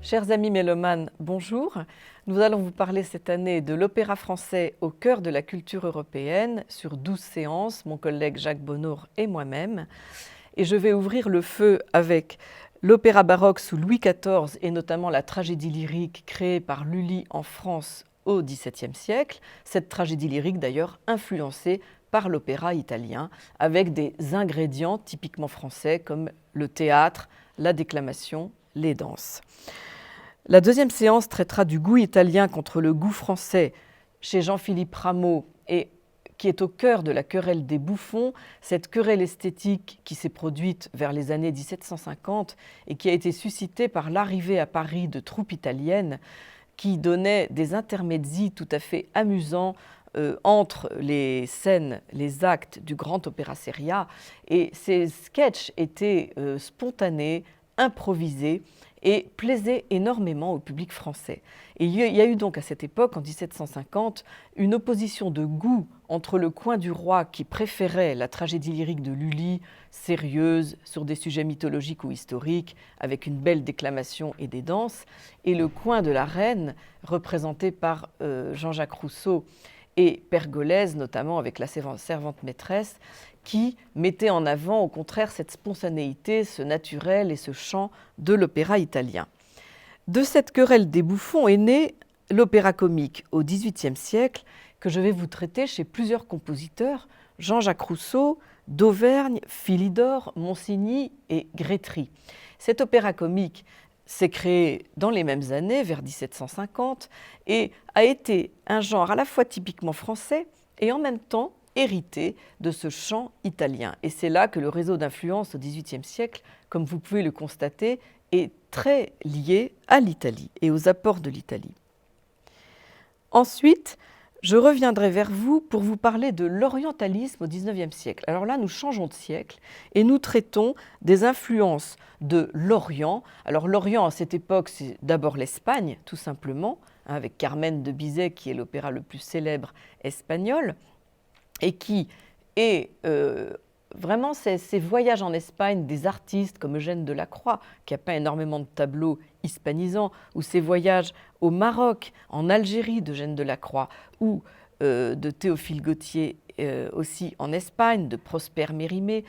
Chers amis mélomanes, bonjour. Nous allons vous parler cette année de l'opéra français au cœur de la culture européenne sur 12 séances, mon collègue Jacques Bonnaur et moi-même. Et je vais ouvrir le feu avec l'opéra baroque sous Louis XIV et notamment la tragédie lyrique créée par Lully en France au XVIIe siècle. Cette tragédie lyrique d'ailleurs influencée par l'opéra italien avec des ingrédients typiquement français comme le théâtre, la déclamation, les danses. La deuxième séance traitera du goût italien contre le goût français chez Jean-Philippe Rameau et qui est au cœur de la querelle des bouffons, cette querelle esthétique qui s'est produite vers les années 1750 et qui a été suscitée par l'arrivée à Paris de troupes italiennes qui donnaient des intermezzi tout à fait amusants entre les scènes, les actes du grand opéra seria. Et ces sketchs étaient spontanés, improvisés, et plaisait énormément au public français. Et il y a eu donc à cette époque, en 1750, une opposition de goût entre le coin du roi qui préférait la tragédie lyrique de Lully, sérieuse, sur des sujets mythologiques ou historiques, avec une belle déclamation et des danses, et le coin de la reine, représenté par Jean-Jacques Rousseau et Pergolèse, notamment avec la servante maîtresse, qui mettait en avant au contraire cette spontanéité, ce naturel et ce chant de l'opéra italien. De cette querelle des bouffons est né l'opéra comique au XVIIIe siècle que je vais vous traiter chez plusieurs compositeurs, Jean-Jacques Rousseau, Dauvergne, Philidor, Monsigny et Grétry. Cet opéra comique s'est créé dans les mêmes années, vers 1750, et a été un genre à la fois typiquement français et en même temps hérité de ce chant italien. Et c'est là que le réseau d'influence au XVIIIe siècle, comme vous pouvez le constater, est très lié à l'Italie et aux apports de l'Italie. Ensuite, je reviendrai vers vous pour vous parler de l'orientalisme au XIXe siècle. Alors là, nous changeons de siècle et nous traitons des influences de l'Orient. Alors l'Orient, à cette époque, c'est d'abord l'Espagne, tout simplement, avec Carmen de Bizet, qui est l'opéra le plus célèbre espagnol, et qui est vraiment ces voyages en Espagne des artistes comme Eugène Delacroix, qui a peint énormément de tableaux hispanisants, ou ces voyages au Maroc, en Algérie d'Eugène Delacroix, ou de Théophile Gautier aussi en Espagne, de Prosper Mérimée.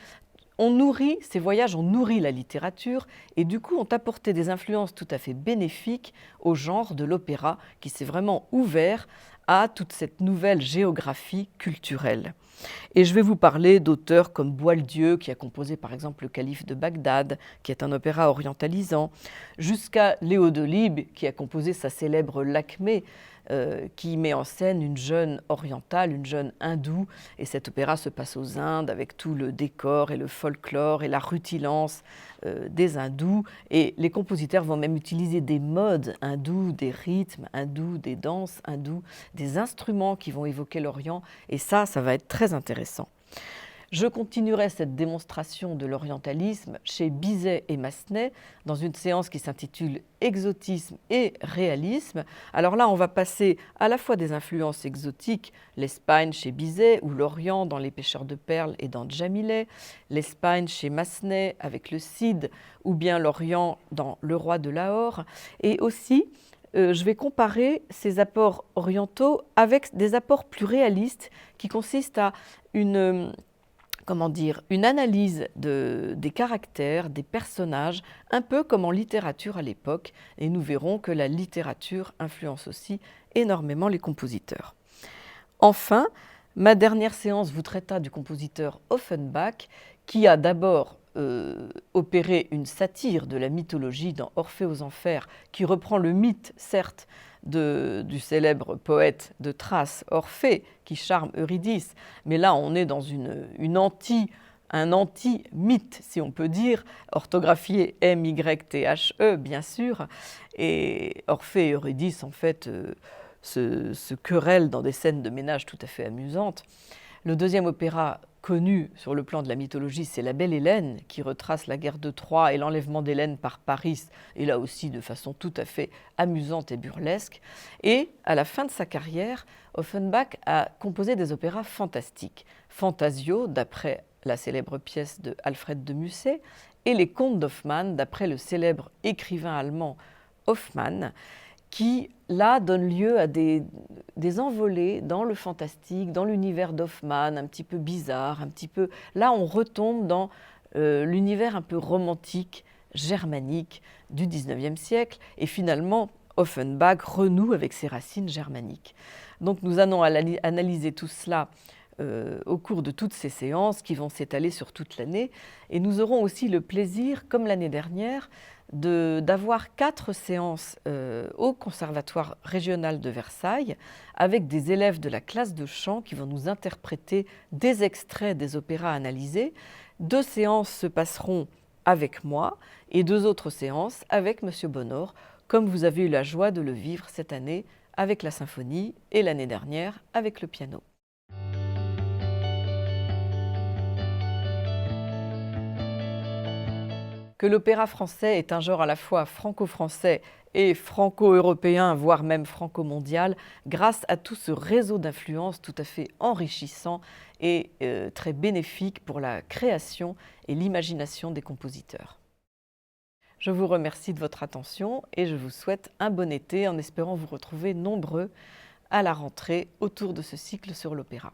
Ces voyages ont nourri la littérature et du coup ont apporté des influences tout à fait bénéfiques au genre de l'opéra qui s'est vraiment ouvert à toute cette nouvelle géographie culturelle. Et je vais vous parler d'auteurs comme Boieldieu, qui a composé par exemple Le Calife de Bagdad, qui est un opéra orientalisant, jusqu'à Léo Delibes, qui a composé sa célèbre Lakmé, qui met en scène une jeune orientale, une jeune hindoue, et cet opéra se passe aux Indes avec tout le décor et le folklore et la rutilance des hindous, et les compositeurs vont même utiliser des modes hindous, des rythmes hindous, des danses hindous, des instruments qui vont évoquer l'Orient, et ça va être très intéressant. Je continuerai cette démonstration de l'orientalisme chez Bizet et Massenet dans une séance qui s'intitule « Exotisme et réalisme ». Alors là, on va passer à la fois des influences exotiques, l'Espagne chez Bizet ou l'Orient dans Les Pêcheurs de perles et dans Djamileh, l'Espagne chez Massenet avec le Cid ou bien l'Orient dans Le Roi de Lahore, et aussi je vais comparer ces apports orientaux avec des apports plus réalistes qui consistent à une analyse des caractères, des personnages, un peu comme en littérature à l'époque. Et nous verrons que la littérature influence aussi énormément les compositeurs. Enfin, ma dernière séance vous traita du compositeur Offenbach, qui a d'abord opéré une satire de la mythologie dans Orphée aux Enfers, qui reprend le mythe, certes, du célèbre poète de Thrace, Orphée, qui charme Eurydice. Mais là, on est dans un anti-mythe, si on peut dire, orthographié M-Y-T-H-E, bien sûr. Et Orphée et Eurydice, en fait, se querellent dans des scènes de ménage tout à fait amusantes. Le deuxième opéra connu sur le plan de la mythologie, c'est La Belle Hélène, qui retrace la guerre de Troie et l'enlèvement d'Hélène par Paris, et là aussi de façon tout à fait amusante et burlesque. Et à la fin de sa carrière, Offenbach a composé des opéras fantastiques. Fantasio, d'après la célèbre pièce de Alfred de Musset, et Les Contes d'Hoffmann, d'après le célèbre écrivain allemand Hoffmann, qui, là, donne lieu à des envolées dans le fantastique, dans l'univers d'Hoffmann, un petit peu bizarre, un petit peu... Là, on retombe dans l'univers un peu romantique, germanique du XIXe siècle, et finalement, Offenbach renoue avec ses racines germaniques. Donc nous allons analyser tout cela au cours de toutes ces séances qui vont s'étaler sur toute l'année, et nous aurons aussi le plaisir, comme l'année dernière, d'avoir 4 séances au Conservatoire régional de Versailles avec des élèves de la classe de chant qui vont nous interpréter des extraits des opéras analysés. 2 séances se passeront avec moi et 2 autres séances avec M. Bonheur, comme vous avez eu la joie de le vivre cette année avec la symphonie et l'année dernière avec le piano. Que l'opéra français est un genre à la fois franco-français et franco-européen, voire même franco-mondial, grâce à tout ce réseau d'influences tout à fait enrichissant et très bénéfique pour la création et l'imagination des compositeurs. Je vous remercie de votre attention et je vous souhaite un bon été en espérant vous retrouver nombreux à la rentrée autour de ce cycle sur l'opéra.